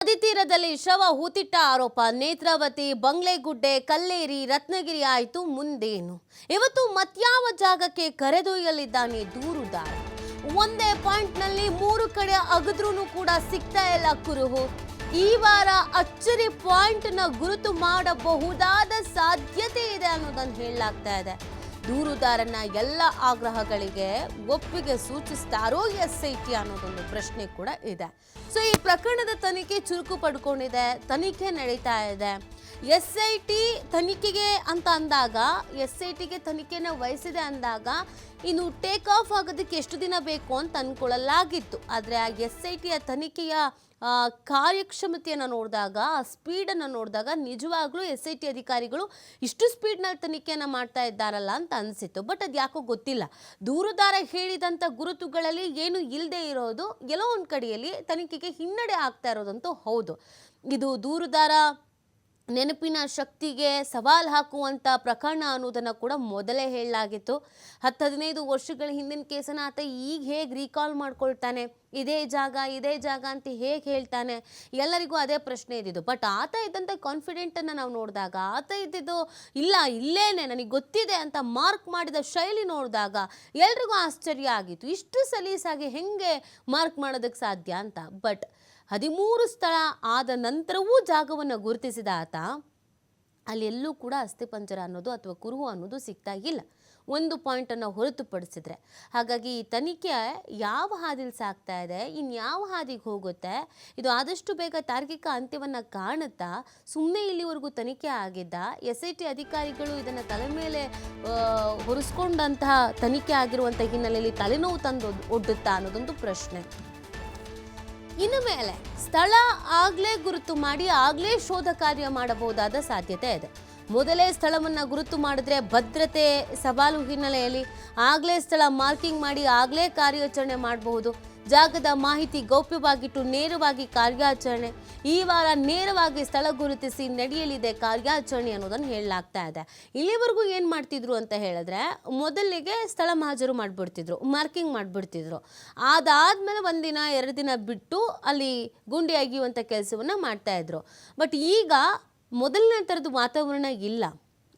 ನದಿ ತೀರದಲ್ಲಿ ಶವ ಹೂತಿಟ್ಟ ಆರೋಪ ನೇತ್ರಾವತಿ ಬಂಗ್ಲೆಗುಡ್ಡೆ ಕಲ್ಲೇರಿ ರತ್ನಗಿರಿ ಆಯಿತು ಮುಂದೇನು ಇವತ್ತು ಮತ್ಯಾವ ಜಾಗಕ್ಕೆ ಕರೆದೊಯ್ಯಲಿದ್ದಾನೆ ದೂರುದಾರ ಒಂದೇ ಪಾಯಿಂಟ್ನಲ್ಲಿ 3 ಕಡೆ ಅಗದ್ರೂ ಕೂಡ ಸಿಗ್ತಾ ಇಲ್ಲ ಕುರುಹು ಈ ವಾರ ಅಚ್ಚರಿ ಪಾಯಿಂಟ್ನ ಗುರುತು ಮಾಡಬಹುದಾದ ಸಾಧ್ಯತೆ ಇದೆ ಅನ್ನೋದನ್ನು ಹೇಳಲಾಗ್ತಾ ಇದೆ ದೂರುದಾರನ ಎಲ್ಲ ಆಗ್ರಹಗಳಿಗೆ ಒಪ್ಪಿಗೆ ಸೂಚಿಸ್ತಾರೋ ಎಸ್ಐಟಿ ಅನ್ನೋದೊಂದು ಪ್ರಶ್ನೆ ಕೂಡ ಇದೆ ಸೊ ಈ ಪ್ರಕರಣದ ತನಿಖೆ ಚುರುಕು ಪಡ್ಕೊಂಡಿದೆ ತನಿಖೆ ನಡೀತಾ ಇದೆ ಎಸ್ಐಟಿ ತನಿಖೆಗೆ ಅಂತ ಅಂದಾಗ ಎಸ್ಐಟಿಗೆ ತನಿಖೆನ ವಹಿಸಿದೆ ಅಂದಾಗ ಇನ್ನು ಟೇಕ್ ಆಫ್ ಆಗೋದಕ್ಕೆ ಎಷ್ಟು ದಿನ ಬೇಕು ಅಂತ ಅಂದ್ಕೊಳ್ಳಲಾಗಿತ್ತು ಆದರೆ ಆ ಎಸ್ಐಟಿಯ ತನಿಖೆಯ ಕಾರ್ಯಕ್ಷಮತೆಯನ್ನು ನೋಡಿದಾಗ ಆ ಸ್ಪೀಡನ್ನು ನೋಡಿದಾಗ ನಿಜವಾಗ್ಲೂ ಎಸ್ಐಟಿ ಅಧಿಕಾರಿಗಳು ಇಷ್ಟು ಸ್ಪೀಡ್ನಲ್ಲಿ ತನಿಖೆಯನ್ನು ಮಾಡ್ತಾ ಇದ್ದಾರಲ್ಲ ಅಂತ ಅನಿಸಿತ್ತು ಬಟ್ ಅದು ಯಾಕೋ ಗೊತ್ತಿಲ್ಲ ದೂರುದಾರ ಹೇಳಿದಂಥ ಗುರುತುಗಳಲ್ಲಿ ಏನು ಇಲ್ಲದೆ ಇರೋದು ಎಲ್ಲೋ ಒಂದು ಕಡೆಯಲ್ಲಿ ತನಿಖೆಗೆ ಹಿನ್ನಡೆ ಆಗ್ತಾ ಇರೋದಂತೂ ಹೌದು ಇದು ದೂರುದಾರ ನೆನಪಿನ ಶಕ್ತಿಗೆ ಸವಾಲು ಹಾಕುವಂಥ ಪ್ರಕರಣ ಅನ್ನೋದನ್ನು ಕೂಡ ಮೊದಲೇ ಹೇಳಲಾಗಿತ್ತು 10-15 ವರ್ಷಗಳ ಹಿಂದಿನ ಕೇಸನ್ನು ಆತ ಈಗ ಹೇಗೆ ರೀಕಾಲ್ ಮಾಡ್ಕೊಳ್ತಾನೆ ಇದೇ ಜಾಗ ಅಂತ ಹೇಗೆ ಹೇಳ್ತಾನೆ ಎಲ್ಲರಿಗೂ ಅದೇ ಪ್ರಶ್ನೆ ಇದ್ದಿದ್ದು ಬಟ್ ಆತ ಇದ್ದಂಥ ಕಾನ್ಫಿಡೆಂಟನ್ನು ನಾವು ನೋಡಿದಾಗ ಆತ ಇದ್ದಿದ್ದು ಇಲ್ಲ ಇಲ್ಲೇನೆ ನನಗೆ ಗೊತ್ತಿದೆ ಅಂತ ಮಾರ್ಕ್ ಮಾಡಿದ ಶೈಲಿ ನೋಡಿದಾಗ ಎಲ್ರಿಗೂ ಆಶ್ಚರ್ಯ ಆಗಿತ್ತು ಇಷ್ಟು ಸಲೀಸಾಗಿ ಹೆಂಗೆ ಮಾರ್ಕ್ ಮಾಡೋದಕ್ಕೆ ಸಾಧ್ಯ ಅಂತ ಬಟ್ 13 ಸ್ಥಳ ಆದ ನಂತರವೂ ಜಾಗವನ್ನು ಗುರುತಿಸಿದ ಆತ ಅಲ್ಲಿ ಎಲ್ಲೂ ಕೂಡ ಅಸ್ಥಿಪಂಜರ ಅನ್ನೋದು ಅಥವಾ ಕುರುಹು ಅನ್ನೋದು ಸಿಗ್ತಾ ಇಲ್ಲ ಒಂದು ಪಾಯಿಂಟನ್ನು ಹೊರತುಪಡಿಸಿದ್ರೆ ಹಾಗಾಗಿ ಈ ತನಿಖೆ ಯಾವ ಹಾದಿಲಿ ಸಾಗ್ತಾ ಇದೆ ಇನ್ಯಾವ ಹಾದಿಗೆ ಹೋಗುತ್ತೆ ಇದು ಆದಷ್ಟು ಬೇಗ ತಾರ್ಕಿಕ ಅಂತ್ಯವನ್ನು ಕಾಣುತ್ತಾ ಸುಮ್ಮನೆ ಇಲ್ಲಿವರೆಗೂ ತನಿಖೆ ಆಗಿದ್ದ SIT ಅಧಿಕಾರಿಗಳು ಇದನ್ನು ತಲೆ ಮೇಲೆ ಹೊರಿಸ್ಕೊಂಡಂತಹ ತನಿಖೆ ಆಗಿರುವಂಥ ಹಿನ್ನೆಲೆಯಲ್ಲಿ ತಲೆನೋವು ತಂದು ಒಡ್ಡುತ್ತಾ ಅನ್ನೋದೊಂದು ಪ್ರಶ್ನೆ ಇನ್ನು ಮೇಲೆ ಸ್ಥಳ ಆಗಲೇ ಗುರುತು ಮಾಡಿ ಆಗಲೇ ಶೋಧ ಕಾರ್ಯ ಮಾಡಬಹುದಾದ ಸಾಧ್ಯತೆ ಇದೆ ಮೊದಲೇ ಸ್ಥಳವನ್ನು ಗುರುತು ಮಾಡಿದ್ರೆ ಭದ್ರತೆ ಸವಾಲು ಹಿನ್ನೆಲೆಯಲ್ಲಿ ಆಗಲೇ ಸ್ಥಳ ಮಾರ್ಕಿಂಗ್ ಮಾಡಿ ಆಗಲೇ ಕಾರ್ಯಾಚರಣೆ ಮಾಡಬಹುದು ಜಾಗದ ಮಾಹಿತಿ ಗೌಪ್ಯವಾಗಿಟ್ಟು ನೇರವಾಗಿ ಕಾರ್ಯಾಚರಣೆ ಈ ವಾರ ನೇರವಾಗಿ ಸ್ಥಳ ಗುರುತಿಸಿ ನಡೆಯಲಿದೆ ಕಾರ್ಯಾಚರಣೆ ಅನ್ನೋದನ್ನು ಹೇಳಲಾಗ್ತಾ ಇದೆ ಇಲ್ಲಿವರೆಗೂ ಏನು ಮಾಡ್ತಿದ್ರು ಅಂತ ಹೇಳಿದ್ರೆ ಮೊದಲಿಗೆ ಸ್ಥಳ ಮಹಾಜರು ಮಾಡಿಬಿಡ್ತಿದ್ರು ಮಾರ್ಕಿಂಗ್ ಮಾಡಿಬಿಡ್ತಿದ್ರು ಅದಾದಮೇಲೆ 1 ದಿನ 2 ದಿನ ಬಿಟ್ಟು ಅಲ್ಲಿ ಗುಂಡಿ ಅಗಿಯುವಂಥ ಕೆಲಸವನ್ನು ಮಾಡ್ತಾಯಿದ್ರು ಬಟ್ ಈಗ ಮೊದಲನೇ ಥರದ್ದು ವಾತಾವರಣ ಇಲ್ಲ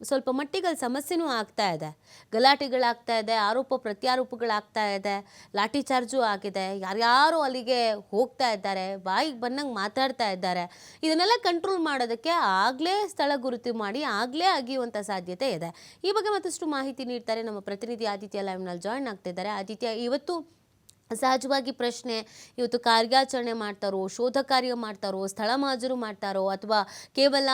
ಸ್ವಲ್ಪ ಮಟ್ಟಿಗೆ ಅಲ್ಲಿ ಸಮಸ್ಯೆನೂ ಆಗ್ತಾ ಇದೆ ಗಲಾಟೆಗಳಾಗ್ತಾ ಇದೆ ಆರೋಪ ಪ್ರತ್ಯಾರೋಪಗಳಾಗ್ತಾ ಇದೆ ಲಾಠಿ ಚಾರ್ಜು ಆಗಿದೆ ಯಾರ್ಯಾರು ಅಲ್ಲಿಗೆ ಹೋಗ್ತಾ ಇದ್ದಾರೆ ಬಾಯಿಗೆ ಬಂದಂಗೆ ಮಾತಾಡ್ತಾ ಇದ್ದಾರೆ ಇದನ್ನೆಲ್ಲ ಕಂಟ್ರೋಲ್ ಮಾಡೋದಕ್ಕೆ ಆಗಲೇ ಸ್ಥಳ ಗುರುತು ಮಾಡಿ ಆಗಲೇ ಅಗಿಯುವಂಥ ಸಾಧ್ಯತೆ ಇದೆ ಈ ಬಗ್ಗೆ ಮತ್ತಷ್ಟು ಮಾಹಿತಿ ನೀಡ್ತಾರೆ ನಮ್ಮ ಪ್ರತಿನಿಧಿ ಆದಿತ್ಯ ಲೈವ್ನಲ್ಲಿ ಜಾಯ್ನ್ ಆಗ್ತಿದ್ದಾರೆ ಆದಿತ್ಯ ಇವತ್ತು ಸಹಜವಾಗಿ ಪ್ರಶ್ನೆ ಇವತ್ತು ಕಾರ್ಯಾಚರಣೆ ಮಾಡ್ತಾರೋ ಶೋಧ ಕಾರ್ಯ ಮಾಡ್ತಾರೋ ಸ್ಥಳ ಮಹಾಜರು ಮಾಡ್ತಾರೋ ಅಥವಾ ಕೇವಲ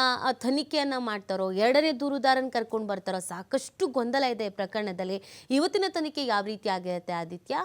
ತನಿಖೆಯನ್ನು ಮಾಡ್ತಾರೋ ಎರಡನೇ ದೂರುದಾರನ ಕರ್ಕೊಂಡು ಬರ್ತಾರೋ ಸಾಕಷ್ಟು ಗೊಂದಲ ಇದೆ ಈ ಪ್ರಕರಣದಲ್ಲಿ ಇವತ್ತಿನ ತನಿಖೆ ಯಾವ ರೀತಿ ಆಗಿರುತ್ತೆ ಆದಿತ್ಯ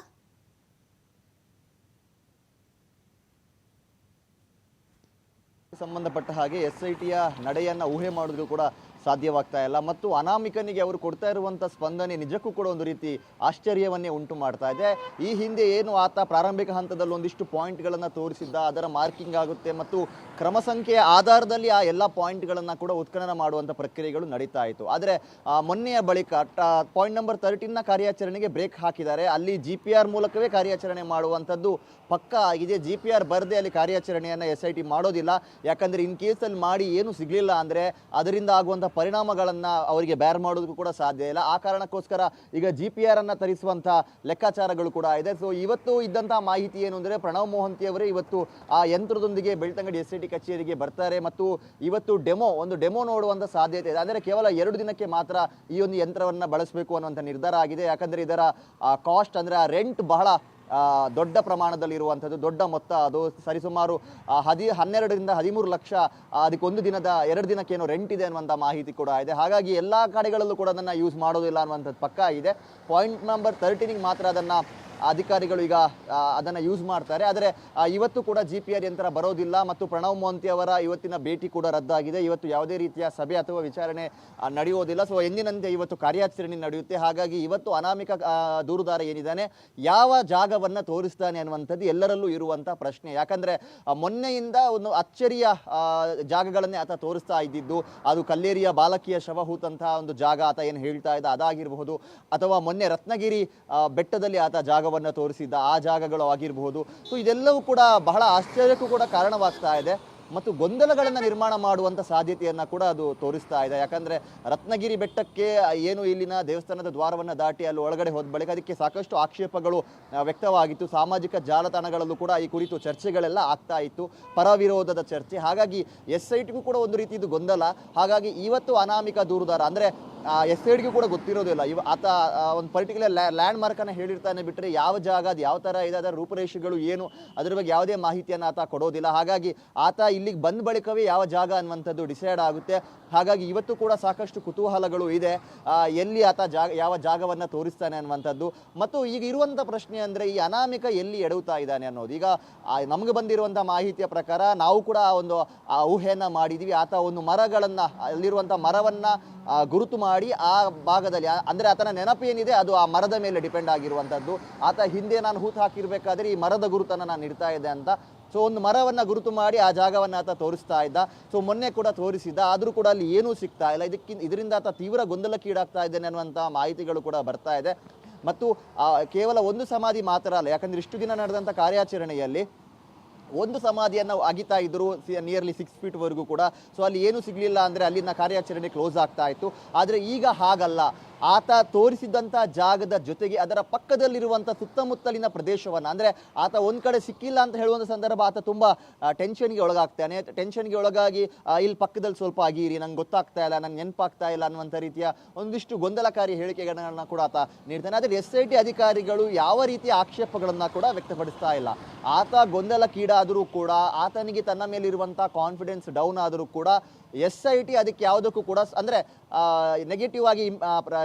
ಸಂಬಂಧಪಟ್ಟ ಹಾಗೆ SITಯ ನಡೆಯನ್ನು ಊಹೆ ಮಾಡೋದು ಕೂಡ ಸಾಧ್ಯವಾಗ್ತಾ ಇಲ್ಲ ಮತ್ತು ಅನಾಮಿಕನಿಗೆ ಅವರು ಕೊಡ್ತಾ ಇರುವಂಥ ಸ್ಪಂದನೆ ನಿಜಕ್ಕೂ ಕೂಡ ಒಂದು ರೀತಿ ಆಶ್ಚರ್ಯವನ್ನೇ ಉಂಟು ಮಾಡ್ತಾ ಇದೆ ಈ ಹಿಂದೆ ಏನು ಆತ ಪ್ರಾರಂಭಿಕ ಹಂತದಲ್ಲಿ ಒಂದಿಷ್ಟು ಪಾಯಿಂಟ್ಗಳನ್ನು ತೋರಿಸಿದ್ದ ಅದರ ಮಾರ್ಕಿಂಗ್ ಆಗುತ್ತೆ ಮತ್ತು ಕ್ರಮ ಸಂಖ್ಯೆಯ ಆಧಾರದಲ್ಲಿ ಆ ಎಲ್ಲ ಪಾಯಿಂಟ್ಗಳನ್ನು ಕೂಡ ಉತ್ಖನನ ಮಾಡುವಂಥ ಪ್ರಕ್ರಿಯೆಗಳು ನಡೀತಾ ಇತ್ತು ಆದರೆ ಮೊನ್ನೆಯ ಬಳಿಕ ಪಾಯಿಂಟ್ ನಂಬರ್ 13ನ ಕಾರ್ಯಾಚರಣೆಗೆ ಬ್ರೇಕ್ ಹಾಕಿದ್ದಾರೆ ಅಲ್ಲಿ GPR ಮೂಲಕವೇ ಕಾರ್ಯಾಚರಣೆ ಮಾಡುವಂಥದ್ದು ಪಕ್ಕಾ ಆಗಿದೆ GPR ಬರದೆ ಅಲ್ಲಿ ಕಾರ್ಯಾಚರಣೆಯನ್ನು SIT ಮಾಡೋದಿಲ್ಲ ಯಾಕಂದರೆ ಇನ್ ಕೇಸಲ್ಲಿ ಮಾಡಿ ಏನು ಸಿಗಲಿಲ್ಲ ಅಂದರೆ ಅದರಿಂದ ಆಗುವಂಥ ಪರಿಣಾಮಗಳನ್ನು ಅವರಿಗೆ ಬೇರ್ ಮಾಡೋದಕ್ಕೂ ಕೂಡ ಸಾಧ್ಯ ಇಲ್ಲ ಆ ಕಾರಣಕ್ಕೋಸ್ಕರ ಈಗ GPR ಅನ್ನು ತರಿಸುವಂಥ ಲೆಕ್ಕಾಚಾರಗಳು ಕೂಡ ಇದೆ ಸೊ ಇವತ್ತು ಇದ್ದಂಥ ಮಾಹಿತಿ ಏನು ಅಂದರೆ ಪ್ರಣವ್ ಮೋಹಂತಿ ಅವರೇ ಇವತ್ತು ಆ ಯಂತ್ರದೊಂದಿಗೆ ಬೆಳ್ತಂಗಡಿ SIT ಕಚೇರಿಗೆ ಬರ್ತಾರೆ ಮತ್ತು ಇವತ್ತು ಒಂದು ಡೆಮೋ ನೋಡುವಂಥ ಸಾಧ್ಯತೆ ಇದೆ ಅಂದರೆ ಕೇವಲ 2 ದಿನಕ್ಕೆ ಮಾತ್ರ ಈ ಒಂದು ಯಂತ್ರವನ್ನು ಬಳಸಬೇಕು ಅನ್ನುವಂಥ ನಿರ್ಧಾರ ಆಗಿದೆ ಯಾಕಂದರೆ ಇದರ ಕಾಸ್ಟ್ ಅಂದರೆ ಆ ರೆಂಟ್ ಬಹಳ ದೊಡ್ಡ ಪ್ರಮಾಣದಲ್ಲಿ ಇರುವಂಥದ್ದು ದೊಡ್ಡ ಮೊತ್ತ ಅದು ಸರಿಸುಮಾರು 12ರಿಂದ 13 ಲಕ್ಷ ಅದಕ್ಕೆ 1 ದಿನದ 2 ದಿನಕ್ಕೇನೋ ರೆಂಟ್ ಇದೆ ಅನ್ನುವಂಥ ಮಾಹಿತಿ ಕೂಡ ಇದೆ ಹಾಗಾಗಿ ಎಲ್ಲ ಕಡೆಗಳಲ್ಲೂ ಕೂಡ ಅದನ್ನು ಯೂಸ್ ಮಾಡೋದಿಲ್ಲ ಅನ್ನುವಂಥದ್ದು ಪಕ್ಕಾ ಇದೆ ಪಾಯಿಂಟ್ ನಂಬರ್ 13ಗೆ ಮಾತ್ರ ಅದನ್ನು ಅಧಿಕಾರಿಗಳು ಈಗ ಅದನ್ನು ಯೂಸ್ ಮಾಡ್ತಾರೆ ಆದರೆ ಇವತ್ತು ಕೂಡ GPR ಯಂತ್ರ ಬರೋದಿಲ್ಲ ಮತ್ತು ಪ್ರಣವ್ ಮೋಹಂತಿ ಅವರ ಇವತ್ತಿನ ಭೇಟಿ ಕೂಡ ರದ್ದಾಗಿದೆ ಇವತ್ತು ಯಾವುದೇ ರೀತಿಯ ಸಭೆ ಅಥವಾ ವಿಚಾರಣೆ ನಡೆಯುವುದಿಲ್ಲ ಸೊ ಎಂದಿನಂತೆ ಇವತ್ತು ಕಾರ್ಯಾಚರಣೆ ನಡೆಯುತ್ತೆ ಹಾಗಾಗಿ ಇವತ್ತು ಅನಾಮಿಕ ದೂರುದಾರ ಏನಿದ್ದಾನೆ ಯಾವ ಜಾಗವನ್ನು ತೋರಿಸ್ತಾನೆ ಅನ್ನುವಂಥದ್ದು ಎಲ್ಲರಲ್ಲೂ ಇರುವಂಥ ಪ್ರಶ್ನೆ ಯಾಕಂದರೆ ಮೊನ್ನೆಯಿಂದ ಒಂದು ಅಚ್ಚರಿಯ ಜಾಗಗಳನ್ನೇ ಆತ ತೋರಿಸ್ತಾ ಇದ್ದಿದ್ದು ಅದು ಕಲ್ಲೇರಿಯ ಬಾಲಕಿಯ ಶವ ಹೂತಂತಹ ಒಂದು ಜಾಗ ಆತ ಏನು ಹೇಳ್ತಾ ಇದ್ದ ಅದಾಗಿರಬಹುದು ಅಥವಾ ಮೊನ್ನೆ ರತ್ನಗಿರಿ ಬೆಟ್ಟದಲ್ಲಿ ಆತ ಜಾಗವನ್ನು ತೋರಿಸಿದ್ದ ಆ ಜಾಗಗಳು ಆಗಿರಬಹುದು ಸೊ ಇದೆಲ್ಲವೂ ಕೂಡ ಬಹಳ ಆಶ್ಚರ್ಯಕ್ಕೂ ಕೂಡ ಕಾರಣವಾಗ್ತಾ ಇದೆ ಮತ್ತು ಗೊಂದಲಗಳನ್ನು ನಿರ್ಮಾಣ ಮಾಡುವಂಥ ಸಾಧ್ಯತೆಯನ್ನು ಕೂಡ ಅದು ತೋರಿಸ್ತಾ ಇದೆ. ಯಾಕಂದರೆ ರತ್ನಗಿರಿ ಬೆಟ್ಟಕ್ಕೆ ಏನು ಇಲ್ಲಿನ ದೇವಸ್ಥಾನದ ದ್ವಾರವನ್ನು ದಾಟಿ ಅಲ್ಲಿ ಒಳಗಡೆ ಹೋದ ಬಳಿಕ ಅದಕ್ಕೆ ಸಾಕಷ್ಟು ಆಕ್ಷೇಪಗಳು ವ್ಯಕ್ತವಾಗಿತ್ತು. ಸಾಮಾಜಿಕ ಜಾಲತಾಣಗಳಲ್ಲೂ ಕೂಡ ಈ ಕುರಿತು ಚರ್ಚೆಗಳೆಲ್ಲ ಆಗ್ತಾ ಇತ್ತು, ಪರ ವಿರೋಧದ ಚರ್ಚೆ. ಹಾಗಾಗಿ SITಗೂ ಕೂಡ ಒಂದು ರೀತಿ ಇದು ಗೊಂದಲ. ಹಾಗಾಗಿ ಇವತ್ತು ಅನಾಮಿಕ ದೂರುದಾರ ಅಂದರೆ SITಗೂ ಕೂಡ ಗೊತ್ತಿರೋದಿಲ್ಲ. ಆತ ಒಂದು ಪರ್ಟಿಕ್ಯುಲರ್ ಲ್ಯಾಂಡ್ ಮಾರ್ಕನ್ನು ಹೇಳಿರ್ತಾನೆ ಬಿಟ್ಟರೆ ಯಾವ ಜಾಗ, ಅದು ಯಾವ ಥರ ಇದೆ, ಅದರ ರೂಪುರೇಷೆಗಳು ಏನು, ಅದ್ರ ಬಗ್ಗೆ ಯಾವುದೇ ಮಾಹಿತಿಯನ್ನು ಆತ ಕೊಡೋದಿಲ್ಲ. ಹಾಗಾಗಿ ಆತ ಇಲ್ಲಿಗೆ ಬಂದ ಬಳಿಕವೇ ಯಾವ ಜಾಗ ಅನ್ನುವಂಥದ್ದು ಡಿಸೈಡ್ ಆಗುತ್ತೆ. ಹಾಗಾಗಿ ಇವತ್ತು ಕೂಡ ಸಾಕಷ್ಟು ಕುತೂಹಲಗಳು ಇದೆ, ಎಲ್ಲಿ ಆತ ಯಾವ ಜಾಗವನ್ನು ತೋರಿಸ್ತಾನೆ ಅನ್ನುವಂಥದ್ದು. ಮತ್ತು ಈಗ ಇರುವಂಥ ಪ್ರಶ್ನೆ ಅಂದರೆ ಈ ಅನಾಮಿಕ ಎಲ್ಲಿ ಎಡವುತ್ತಾ ಇದ್ದಾನೆ ಅನ್ನೋದು. ಈಗ ನಮಗೆ ಬಂದಿರುವಂಥ ಮಾಹಿತಿಯ ಪ್ರಕಾರ ನಾವು ಕೂಡ ಒಂದು ಊಹೆಯನ್ನು ಮಾಡಿದ್ದೀವಿ. ಆತ ಒಂದು ಮರಗಳನ್ನು, ಅಲ್ಲಿರುವಂಥ ಮರವನ್ನು ಗುರುತು ಮಾಡಿ ಆ ಭಾಗದಲ್ಲಿ, ಅಂದರೆ ಆತನ ನೆನಪು ಏನಿದೆ ಅದು ಆ ಮರದ ಮೇಲೆ ಡಿಪೆಂಡ್ ಆಗಿರುವಂಥದ್ದು. ಆತ ಹಿಂದೆ ನಾನು ಹೂತು ಹಾಕಿರಬೇಕಾದ್ರೆ ಈ ಮರದ ಗುರುತನ್ನು ನಾನು ಇಡ್ತಾ ಇದ್ದೆ ಅಂತ. ಸೊ ಒಂದು ಮರವನ್ನು ಗುರುತು ಮಾಡಿ ಆ ಜಾಗವನ್ನು ಆತ ತೋರಿಸ್ತಾ ಇದ್ದ. ಸೊ ಮೊನ್ನೆ ಕೂಡ ತೋರಿಸಿದ್ದ, ಆದರೂ ಕೂಡ ಅಲ್ಲಿ ಏನೂ ಸಿಗ್ತಾ ಇಲ್ಲ. ಇದರಿಂದ ಆತ ತೀವ್ರ ಗೊಂದಲಕ್ಕೀಡಾಗ್ತಾ ಇದ್ದಾನೆ ಅನ್ನುವಂಥ ಮಾಹಿತಿಗಳು ಕೂಡ ಬರ್ತಾ ಇದೆ. ಮತ್ತು ಕೇವಲ ಒಂದು ಸಮಾಧಿ ಮಾತ್ರ ಅಲ್ಲ, ಯಾಕಂದರೆ ಇಷ್ಟು ದಿನ ನಡೆದಂಥ ಕಾರ್ಯಾಚರಣೆಯಲ್ಲಿ ಒಂದು ಸಮಾಧಿಯನ್ನು ಅಗಿತಾ ಇದ್ರು ನಿಯರ್ಲಿ 6 ಫೀಟ್ವರೆಗೂ ಕೂಡ. ಸೊ ಅಲ್ಲಿ ಏನೂ ಸಿಗಲಿಲ್ಲ ಅಂದರೆ ಅಲ್ಲಿನ ಕಾರ್ಯಾಚರಣೆ ಕ್ಲೋಸ್ ಆಗ್ತಾ ಇತ್ತು. ಆದರೆ ಈಗ ಹಾಗಲ್ಲ. ಆತ ತೋರಿಸಿದಂಥ ಜಾಗದ ಜೊತೆಗೆ ಅದರ ಪಕ್ಕದಲ್ಲಿರುವಂಥ ಸುತ್ತಮುತ್ತಲಿನ ಪ್ರದೇಶವನ್ನು, ಅಂದರೆ ಆತ ಒಂದು ಕಡೆ ಸಿಕ್ಕಿಲ್ಲ ಅಂತ ಹೇಳುವಂಥ ಸಂದರ್ಭ ಆತ ತುಂಬ ಟೆನ್ಷನ್ಗೆ ಒಳಗಾಗ್ತಾನೆ. ಟೆನ್ಷನ್ಗೆ ಒಳಗಾಗಿ ಇಲ್ಲಿ ಪಕ್ಕದಲ್ಲಿ ಸ್ವಲ್ಪ ಅಗೀರಿ, ನಂಗೆ ಗೊತ್ತಾಗ್ತಾ ಇಲ್ಲ, ನಂಗೆ ನೆನಪಾಗ್ತಾ ಇಲ್ಲ ಅನ್ನುವಂಥ ರೀತಿಯ ಒಂದಿಷ್ಟು ಗೊಂದಲಕಾರಿ ಹೇಳಿಕೆಗಳನ್ನು ಕೂಡ ಆತ ನೀಡ್ತಾನೆ. ಆದರೆ SIT ಅಧಿಕಾರಿಗಳು ಯಾವ ರೀತಿಯ ಆಕ್ಷೇಪಗಳನ್ನು ಕೂಡ ವ್ಯಕ್ತಪಡಿಸ್ತಾ ಇಲ್ಲ. ಆತ ಗೊಂದಲಕ್ಕೀಡಾದರೂ ಕೂಡ, ಆತನಿಗೆ ತನ್ನ ಮೇಲಿರುವಂಥ ಕಾನ್ಫಿಡೆನ್ಸ್ ಡೌನ್ ಆದರೂ ಕೂಡ SIT ಅದಕ್ಕೆ ಯಾವುದಕ್ಕೂ ಕೂಡ ಅಂದರೆ ನೆಗೆಟಿವ್ ಆಗಿ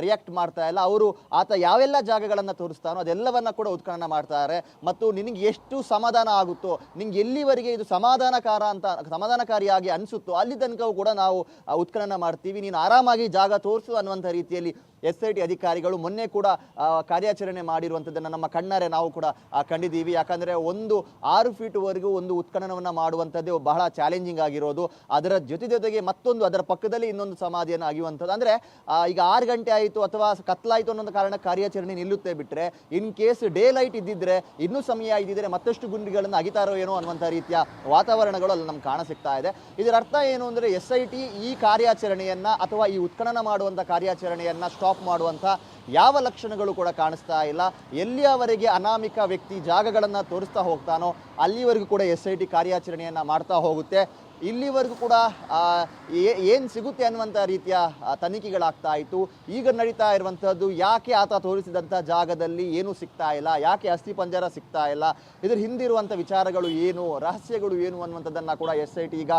ರಿಯಾಕ್ಟ್ ಮಾಡ್ತಾ ಇಲ್ಲ. ಅವರು ಆತ ಯಾವೆಲ್ಲ ಜಾಗಗಳನ್ನು ತೋರಿಸ್ತಾನೋ ಅದೆಲ್ಲವನ್ನ ಕೂಡ ಉತ್ಖನನ ಮಾಡ್ತಾರೆ. ಮತ್ತು ನಿನಗೆ ಎಷ್ಟು ಸಮಾಧಾನ ಆಗುತ್ತೋ, ನಿಂಗೆ ಎಲ್ಲಿವರೆಗೆ ಇದು ಸಮಾಧಾನಕಾರಿಯಾಗಿ ಅನಿಸುತ್ತೋ ಅಲ್ಲಿ ತನಕ ಕೂಡ ನಾವು ಉತ್ಖನನ ಮಾಡ್ತೀವಿ, ನೀನು ಆರಾಮಾಗಿ ಜಾಗ ತೋರಿಸು ಅನ್ನುವಂಥ ರೀತಿಯಲ್ಲಿ SIT ಅಧಿಕಾರಿಗಳು ಮೊನ್ನೆ ಕೂಡ ಕಾರ್ಯಾಚರಣೆ ಮಾಡಿರುವಂಥದ್ದನ್ನು ನಮ್ಮ ಕಣ್ಣಾರೆ ನಾವು ಕೂಡ ಕಂಡಿದ್ದೀವಿ. ಯಾಕಂದರೆ 6 ಫೀಟ್ವರೆಗೂ ಒಂದು ಉತ್ಖನನವನ್ನು ಮಾಡುವಂಥದ್ದೇ ಬಹಳ ಚಾಲೆಂಜಿಂಗ್ ಆಗಿರೋದು. ಅದರ ಜೊತೆಗೆ ಮತ್ತೊಂದು ಅದರ ಪಕ್ಕದಲ್ಲಿ ಇನ್ನೊಂದು ಸಮಾಧಿಯನ್ನು ಅಗಿಯುವಂಥದ್ದು. ಅಂದರೆ ಈಗ 6 ಗಂಟೆ ಆಯಿತು ಅಥವಾ ಕತ್ಲಾಯಿತು ಅನ್ನೋ ಕಾರಣ ಕಾರ್ಯಾಚರಣೆ ನಿಲ್ಲುತ್ತೆ ಬಿಟ್ಟರೆ, ಇನ್ ಕೇಸ್ ಡೇ ಲೈಟ್ ಇದ್ದಿದ್ರೆ, ಇನ್ನೂ ಸಮಯ ಇದ್ದಿದ್ರೆ ಮತ್ತಷ್ಟು ಗುಂಡಿಗಳನ್ನು ಅಗಿತಾರೋ ಏನೋ ಅನ್ನುವಂಥ ರೀತಿಯ ವಾತಾವರಣಗಳು ಅಲ್ಲಿ ನಮ್ಗೆ ಕಾಣಸಿಗ್ತಾ ಇದೆ. ಇದರ ಅರ್ಥ ಏನು ಅಂದರೆ SIT ಈ ಕಾರ್ಯಾಚರಣೆಯನ್ನು ಅಥವಾ ಈ ಉತ್ಖನನ ಮಾಡುವಂಥ ಕಾರ್ಯಾಚರಣೆಯನ್ನು ಸ್ಟಾಪ್ ಮಾಡುವಂಥ ಯಾವ ಲಕ್ಷಣಗಳು ಕೂಡ ಕಾಣಿಸ್ತಾ ಇಲ್ಲ. ಎಲ್ಲಿಯವರೆಗೆ ಅನಾಮಿಕ ವ್ಯಕ್ತಿ ಜಾಗಗಳನ್ನು ತೋರಿಸ್ತಾ ಹೋಗ್ತಾನೋ ಅಲ್ಲಿವರೆಗೂ ಕೂಡ SIT ಕಾರ್ಯಾಚರಣೆಯನ್ನು ಮಾಡ್ತಾ ಹೋಗುತ್ತೆ. ಇಲ್ಲಿವರೆಗೂ ಕೂಡ ಏನು ಸಿಗುತ್ತೆ ಅನ್ನುವಂಥ ರೀತಿಯ ತನಿಖೆಗಳಾಗ್ತಾ ಇತ್ತು. ಈಗ ನಡೀತಾ ಇರುವಂಥದ್ದು ಯಾಕೆ ಆತ ತೋರಿಸಿದಂಥ ಜಾಗದಲ್ಲಿ ಏನೂ ಸಿಗ್ತಾ ಇಲ್ಲ, ಯಾಕೆ ಅಸ್ಥಿಪಂಜರ ಸಿಗ್ತಾ ಇಲ್ಲ, ಇದ್ರ ಹಿಂದಿರುವಂಥ ವಿಚಾರಗಳು ಏನು, ರಹಸ್ಯಗಳು ಏನು ಅನ್ನುವಂಥದ್ದನ್ನು ಕೂಡ SIT ಈಗ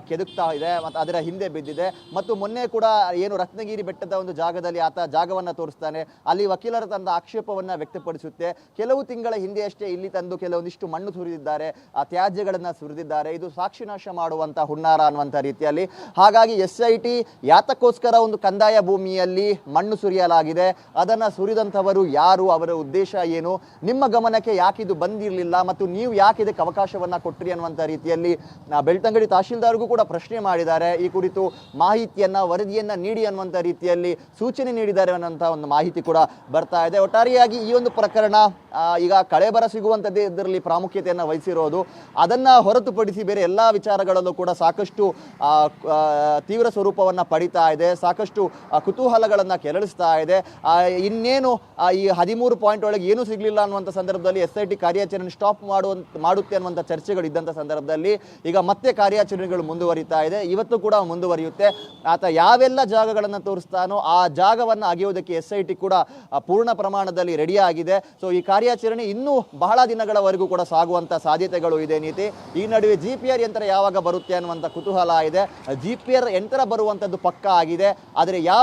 ಕೆದಕ್ತಾ ಇದೆ ಮತ್ತು ಅದರ ಹಿಂದೆ ಬಿದ್ದಿದೆ. ಮತ್ತು ಮೊನ್ನೆ ಕೂಡ ಏನು ರತ್ನಗಿರಿ ಬೆಟ್ಟದ ಒಂದು ಜಾಗದಲ್ಲಿ ಆತ ಜಾಗವನ್ನು ತೋರಿಸ್ತಾನೆ, ಅಲ್ಲಿ ವಕೀಲರ ತಂದ ಆಕ್ಷೇಪವನ್ನು ವ್ಯಕ್ತಪಡಿಸುತ್ತೆ. ಕೆಲವು ತಿಂಗಳ ಹಿಂದೆಯಷ್ಟೇ ಇಲ್ಲಿ ತಂದು ಕೆಲವೊಂದಿಷ್ಟು ಮಣ್ಣು ಸುರಿದಿದ್ದಾರೆ, ತ್ಯಾಜ್ಯಗಳನ್ನು ಸುರಿದಿದ್ದಾರೆ, ಇದು ಸಾಕ್ಷಿನಾಶ ಮಾಡುವಂಥ ಹುನ್ನಾರ ಅನ್ನುವಂಥ ರೀತಿಯಲ್ಲಿ. ಹಾಗಾಗಿ SIT ಯಾತಕ್ಕೋಸ್ಕರ ಒಂದು ಕಂದಾಯ ಭೂಮಿಯಲ್ಲಿ ಮಣ್ಣು ಸುರಿಯಲಾಗಿದೆ, ಅದನ್ನು ಸುರಿದಂಥವರು ಯಾರು, ಅವರ ಉದ್ದೇಶ ಏನು, ನಿಮ್ಮ ಗಮನಕ್ಕೆ ಯಾಕೆ ಇದು ಬಂದಿರಲಿಲ್ಲ ಮತ್ತು ನೀವು ಯಾಕೆ ಇದಕ್ಕೆ ಅವಕಾಶವನ್ನು ಕೊಟ್ರಿ ಅನ್ನುವಂಥ ರೀತಿಯಲ್ಲಿ ಬೆಳ್ತಂಗಡಿ ತಹಶೀಲ್ದಾರ್ಗೂ ಕೂಡ ಪ್ರಶ್ನೆ ಮಾಡಿದ್ದಾರೆ. ಈ ಕುರಿತು ಮಾಹಿತಿಯನ್ನು, ವರದಿಯನ್ನು ನೀಡಿ ಅನ್ನುವಂಥ ರೀತಿಯಲ್ಲಿ ಸೂಚನೆ ನೀಡಿದ್ದಾರೆ ಅನ್ನೋಂಥ ಒಂದು ಮಾಹಿತಿ ಕೂಡ ಬರ್ತಾ ಇದೆ. ಒಟ್ಟಾರೆಯಾಗಿ ಈ ಒಂದು ಪ್ರಕರಣ ಈಗ ಕಳೆಬರ ಸಿಗುವಂಥದ್ದೇ ಇದರಲ್ಲಿ ಪ್ರಾಮುಖ್ಯತೆಯನ್ನು ವಹಿಸಿರೋದು. ಅದನ್ನು ಹೊರತುಪಡಿಸಿ ಬೇರೆ ಎಲ್ಲ ವಿಚಾರಗಳಲ್ಲೂ ಕೂಡ ಸಾಕಷ್ಟು ತೀವ್ರ ಸ್ವರೂಪವನ್ನು ಪಡಿತಾ ಇದೆ, ಸಾಕಷ್ಟು ಕುತೂಹಲಗಳನ್ನು ಕೆರಳಿಸ್ತಾ ಇದೆ. ಇನ್ನೇನು ಈ 13 ಪಾಯಿಂಟ್ ಒಳಗೆ ಏನೂ ಸಿಗಲಿಲ್ಲ ಅನ್ನುವಂಥ ಸಂದರ್ಭದಲ್ಲಿ SIT ಕಾರ್ಯಾಚರಣೆ ಸ್ಟಾಪ್ ಮಾಡುತ್ತೆ ಅನ್ನುವಂಥ ಚರ್ಚೆಗಳಿದ್ದಂಥ ಸಂದರ್ಭದಲ್ಲಿ ಈಗ ಮತ್ತೆ ಕಾರ್ಯಾಚರಣೆಗಳು ಮುಂದುವರಿತಾ ಇದೆ. ಇವತ್ತು ಕೂಡ ಮುಂದುವರಿಯುತ್ತೆ. ಆತ ಯಾವೆಲ್ಲ ಜಾಗಗಳನ್ನು ತೋರಿಸ್ತಾನೋ ಆ ಜಾಗವನ್ನು ಅಗೆಯೋದಕ್ಕೆ SIT ಕೂಡ ಪೂರ್ಣ ಪ್ರಮಾಣದಲ್ಲಿ ರೆಡಿಯಾಗಿದೆ. ಸೊ ಈ ಕಾರ್ಯಾಚರಣೆ ಇನ್ನೂ ಬಹಳ ದಿನಗಳವರೆಗೂ ಕೂಡ ಸಾಗುವಂಥ ಸಾಧ್ಯತೆಗಳು ಇದೆ. ನೀತಿ ಈ ನಡುವೆ GPR ಯಂತ್ರ ಯಾವಾಗ ಬರುತ್ತೆ ಅನ್ನುವಂಥ ಕುತೂಹಲ ಇದೆ. GPR ಯಂತ್ರ ಬರುವಂಥದ್ದು ಪಕ್ಕಾ ಆಗಿದೆ, ಆದರೆ ಯಾವ